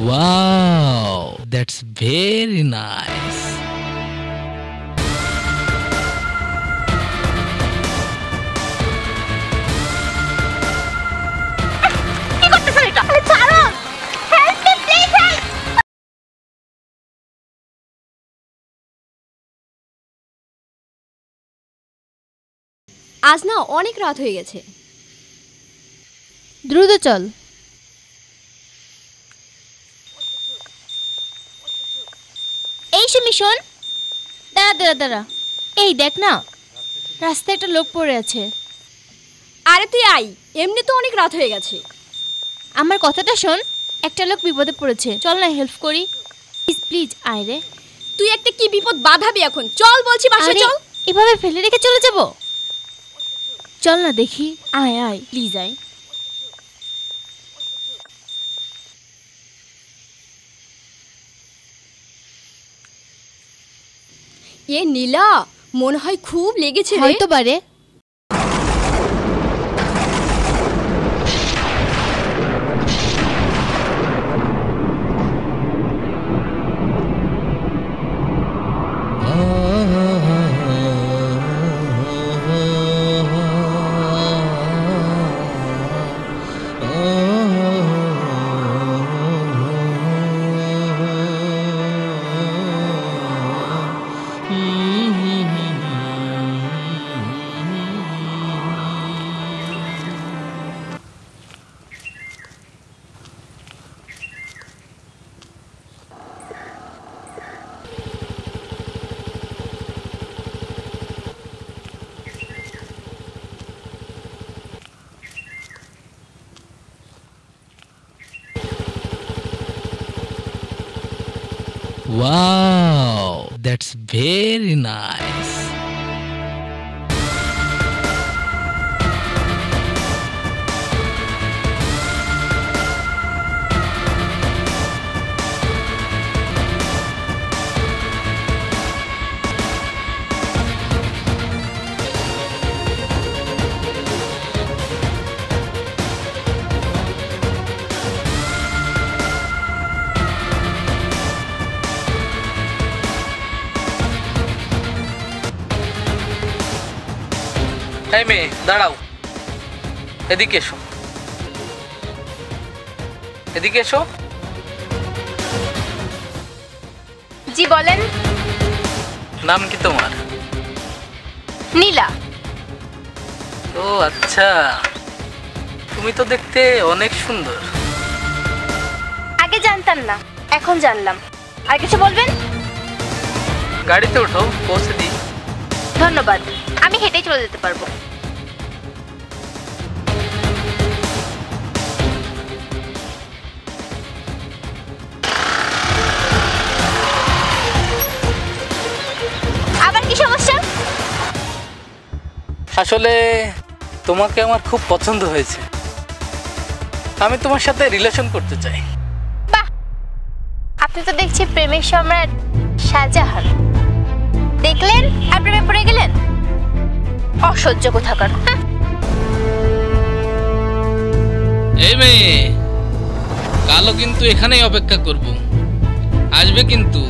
Wow, that's very nice. কি করতেছেন এটা? ছাড়ো! Help me please help! আজ না অনেক রাত হয়ে গেছে। দ্রুত চল। এই সুমি শোন, দাঁড়া দাঁড়া দাঁড়া। এই দেখ না, রাস্তায় একটা লোক পড়ে আছে। আরে তুই আই, এমনি তো অনেক রাত হয়ে গেছে। আমার কথাটা শোন, একটা লোক বিপদে পড়েছে, চল না হেল্প করি। প্লিজ প্লিজ আয় রে। তুই একটা কি বিপদ বাঁধাবি এখন? চল বলছি, বাসা আরে চল। এভাবে ফেলে রেখে চলে যাব? চল না দেখি, আয় আয় প্লিজ আয়। এ নীলা, মনে হয় খুব লেগেছে রে। হয়তো পারে। Wow, that's very nice. এই মেয়ে দাঁড়াও, এদিকে এসো, এদিকে এসো। জি বলেন। নাম কি তোমার? নীলা। ও আচ্ছা, তুমি তো দেখতে অনেক সুন্দর। আগে জানতাম না, এখন জানলাম। আর কিছু বলবেন? গাড়িতে ওঠো, পৌঁছে দিই। ধন্যবাদ, আমি হেঁটেই চলে যেতে পারবো। আবার কি সমস্যা? আসলে তোমাকে আমার খুব পছন্দ হয়েছে, আমি তোমার সাথে রিলেশন করতে চাই। বাহ, আপনি তো দেখছি প্রেমের সম্রাট শাহজাহান। দেখলেন আর প্রেমে পড়ে গেলেন? অসহ্য কোথাকার। এই মেয়ে, কালো কিন্তু এখানেই অপেক্ষা করব, আসবে কিন্তু।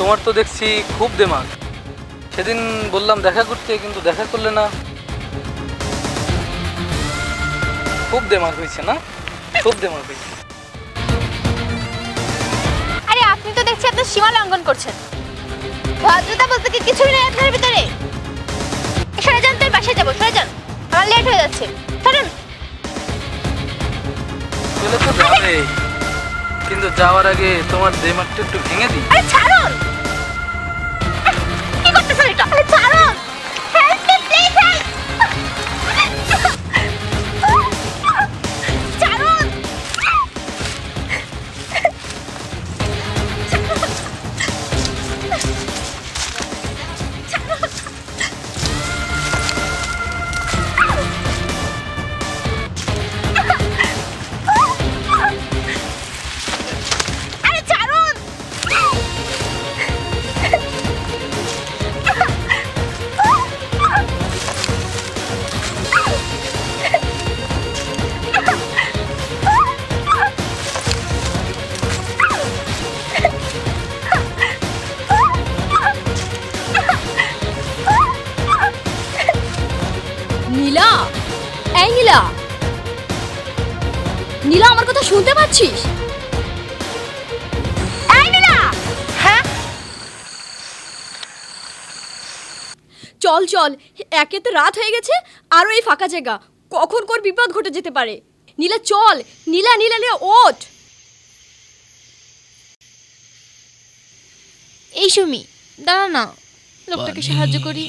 তোমার তো দেখছি খুব দেমাগ। সেদিন বললাম দেখা করতে, কিন্তু দেখা করলে না। খুব দেমাগ হয়েছে না? খুব দেমাগ হয়েছে। আরে আপনি তো দেখছি আপনার সীমা লঙ্ঘন করছেন। ভদ্রতা বলতে কি কিছুই নেই আপনার ভিতরে? সরে যান, তোর বাসায় যাবো। সরে যান, আমার লেট হয়ে যাচ্ছে। সরুন। চলে তো যাবে, কিন্তু যাওয়ার আগে তোমার দেমাগটা একটু ভেঙে দিই। আরে ছাড়ুন, কি করতেছেন এটা? আরে ছাড়ুন, হেল্প মি প্লিজ, হেল্প। ছাড়ুন। আরে ছাড়ুন। নীলা, এই নীলা, নীলা আমার কথা শুনতে পাচ্ছিস? এই নীলা। হ্যাঁ, চল চল, একে তো রাত হয়ে গেছে, আরো এই ফাঁকা জায়গা, কখন কোন বিপদ ঘটে যেতে পারে। নীলা চল, নীলা নীলা নীলা ওঠ। এই সুমি, দাঁড়া না, লোকটাকে বানি। সাহায্য করি।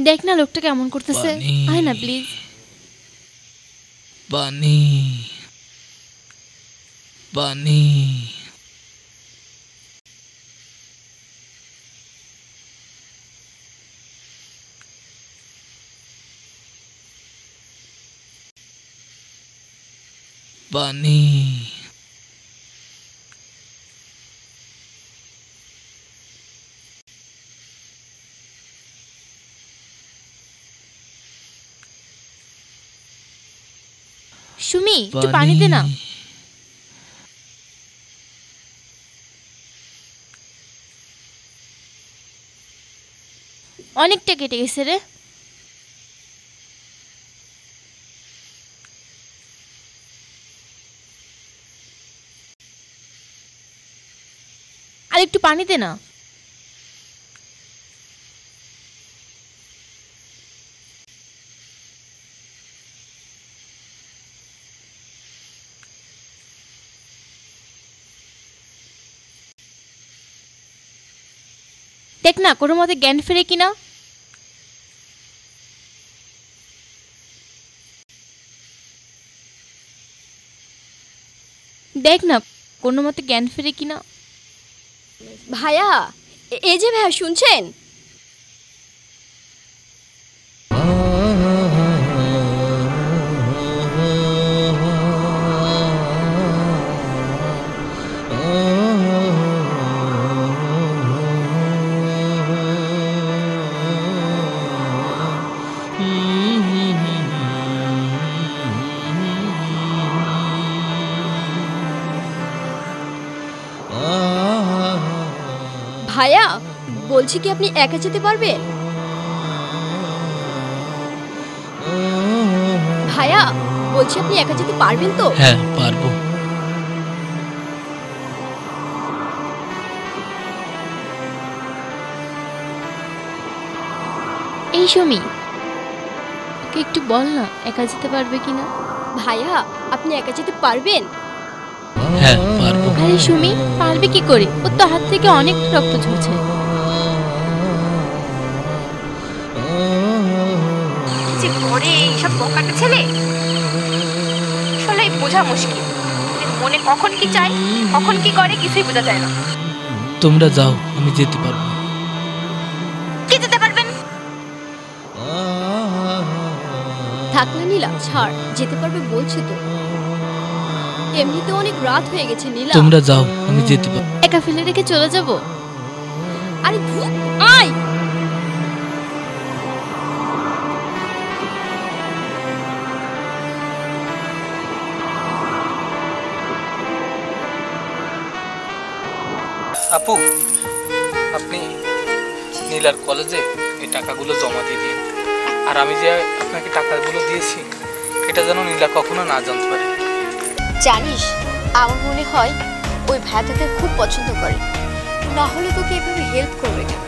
দেখ না লোকটা কেমন করতেছে। বানি। আয় না প্লিজ। বানি, বানি, বানি। সুমি, একটু পানি দে না। অনেকটা কেটে গেছে রে। আর একটু পানি দে না। দেখ না কোনো মতে জ্ঞান ফেরে কিনা। দেখ না কোনো মতে জ্ঞান ফেরে কিনা। ভাইয়া, এই যে ভাইয়া শুনছেন? ভাইয়া, বলছি কি আপনি একা যেতে পারবেন? ভাইয়া, বলছি আপনি একা যেতে পারবেন তো? হ্যাঁ, পারবো। এই সুমি, ওকে একটু বল না একা যেতে পারবে কিনা। ভাইয়া, আপনি একা যেতে পারবেন? হ্যাঁ, পারবো। আরে সুমি, পারবে কি করে? ওর তো হাত থেকে অনেক রক্ত ঝরছে। যে করে এইসব বোকাটা ছেলে, আসলে বোঝা মুশকিল। এর মনে কখন কি চায়, কখন কি করে, কিছুই বোঝা যায় না। তোমরা যাও, আমি যেতে পারবো। কি যেতে পারবেন? থাক না নীলা, ছাড়, যেতে পারবে বলছে তো। এমনিতে অনেক রাত হয়ে গেছে নীলা। তোমরা যাও, আমি যেতে পারবো। একা ফেলে রেখে চলে যাব? আরে ধুর, আয়। আপু, আপনি নীলার কলেজে এই টাকাগুলো জমা দিয়ে দিন। আর আমি যে আপনাকে টাকাগুলো দিয়েছি এটা যেন নীলা কখনো না জানতে পারে। জানিস, আমার মনে হয় ওই ভাইয়া তোকে খুব পছন্দ করে, না হলে তোকে এভাবে হেল্প করবে কেন?